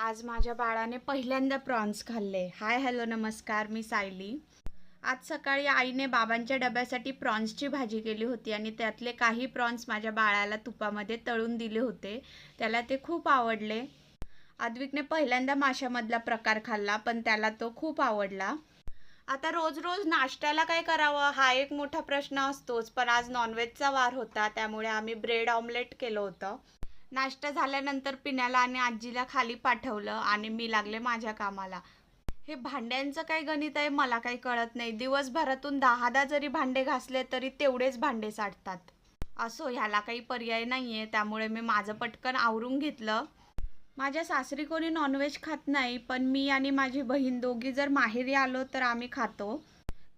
आज माझ्या बाळाने पहिल्यांदा प्रॉन्स खाल्ले. हाय हॅलो नमस्कार, मी सायली. आज सकाळी आईने बाबांच्या डब्यासाठी प्रॉन्सची भाजी केली होती आणि त्यातले काही प्रॉन्स माझ्या बाळाला तुपामध्ये तळून दिले होते. त्याला ते खूप आवडले. आद्विकने पहिल्यांदा माशामधला प्रकार खाल्ला, पण त्याला तो खूप आवडला. आता रोज रोज नाश्त्याला काय करावं हा एक मोठा प्रश्न असतोच, पण आज नॉनव्हेजचा वार होता त्यामुळे आम्ही ब्रेड ऑमलेट केलं होतं. नाश्ता झाल्यानंतर पिण्याला आणि आजीला खाली पाठवलं आणि मी लागले माझ्या कामाला. हे भांड्यांचं काय गणित आहे मला काही कळत नाही. दिवसभरातून 10 जरी भांडे घासले तरी तेवढेच भांडे साठतात. असो, ह्याला काही पर्याय नाहीये, त्यामुळे मी माझं पटकन आवरून घेतलं. माझ्या सासरी कोणी नॉनव्हेज खात नाही, पण मी आणि माझी बहीण दोघी जर माहेरी आलो तर आम्ही खातो.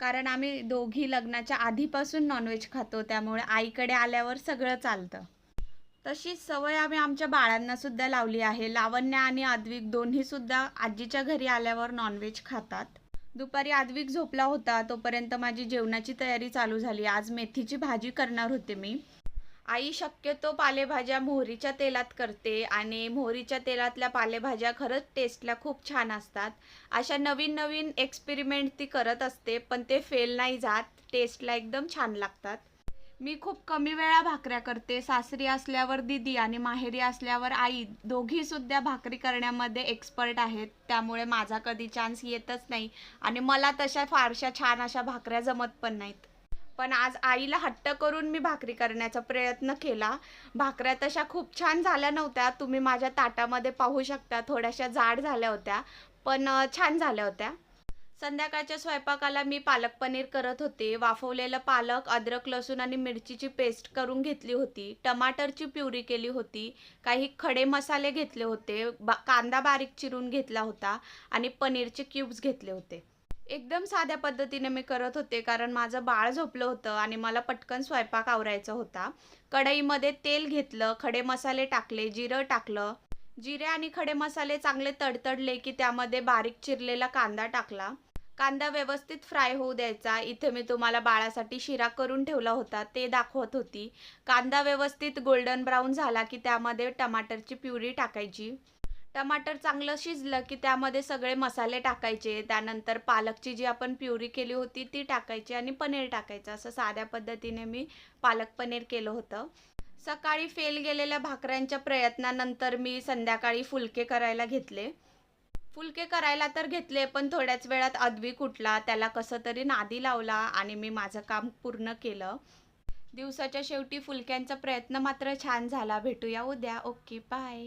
कारण आम्ही दोघी लग्नाच्या आधीपासून नॉनव्हेज खातो, त्यामुळे आईकडे आल्यावर सगळं चालतं. तशीच सवय आम्ही आमच्या बाळांना सुद्धा लावली आहे. लावण्या आणि आद्विक दोन्ही सुद्धा आजीच्या घरी आल्यावर नॉनव्हेज खातात. दुपारी आद्विक झोपला होता तोपर्यंत माझी जेवणाची तयारी चालू झाली. आज मेथीची भाजी करणार होते मी. आई शक्यतो पालेभाज्या मोहरीच्या तेलात करते आणि मोहरीच्या तेलातल्या पालेभाज्या खरंच टेस्टला खूप छान असतात. अशा नवीन नवीन एक्सपेरिमेंट ती करत असते, पण ते फेल नाही जात. टेस्टला एकदम छान लागतात. मी खूप कमी वेळा भाकऱ्या करते. सासरी असल्यावर दीदी आणि माहेरी असल्यावर आई दोघी सुद्धा भाकरी करण्यामध्ये एक्सपर्ट आहेत, त्यामुळे माझा कधी चान्स येतच नाही आणि मला तशा फारशा छान अशा भाकऱ्या जमत पण नाहीत. पण आज आईला हट्ट करून मी भाकरी करण्याचा प्रयत्न केला. भाकऱ्या तशा खूप छान झाल्या नव्हत्या, तुम्ही माझ्या ताटामध्ये पाहू शकता. थोड्याशा जाड झाल्या होत्या, पण छान झाल्या होत्या. संध्याकाळच्या स्वयंपाकाला मी पालक पनीर करत होते. वाफवलेलं पालक, अद्रक, लसूण आणि मिरचीची पेस्ट करून घेतली होती. टमाटरची प्युरी केली होती. काही खडे मसाले घेतले होते. कांदा बारीक चिरून घेतला होता आणि पनीरचे क्यूब्स घेतले होते. एकदम साध्या पद्धतीने मी करत होते, कारण माझं बाळ झोपलं होतं आणि मला पटकन स्वयंपाक आवरायचा होता. कढईमध्ये तेल घेतलं, खडे मसाले टाकले, जिरं टाकलं. जिरे आणि खडे मसाले चांगले तडतडले की त्यामध्ये बारीक चिरलेला कांदा टाकला. कांदा व्यवस्थित फ्राय होऊ द्यायचा. इथे मी तुम्हाला बाळासाठी शिरा करून ठेवला होता ते दाखवत होती. कांदा व्यवस्थित गोल्डन ब्राऊन झाला की त्यामध्ये टमाटरची प्युरी टाकायची. टमाटर चांगलं शिजलं की त्यामध्ये सगळे मसाले टाकायचे. त्यानंतर पालकची जी आपण प्युरी केली होती ती टाकायची आणि पनीर टाकायचं. असं साध्या पद्धतीने मी पालक पनीर केलं होतं. सकाळी फेल गेलेल्या भाकऱ्यांच्या प्रयत्नानंतर मी संध्याकाळी फुलके करायला घेतले. फुलके करायला तर घेतले, पण थोड्याच वेळात आद्विक उठला. त्याला कसं तरी नादी लावला आणि मी माझं काम पूर्ण केलं. दिवसाच्या शेवटी फुलक्यांचा प्रयत्न मात्र छान झाला. भेटूया उद्या. Okay, bye.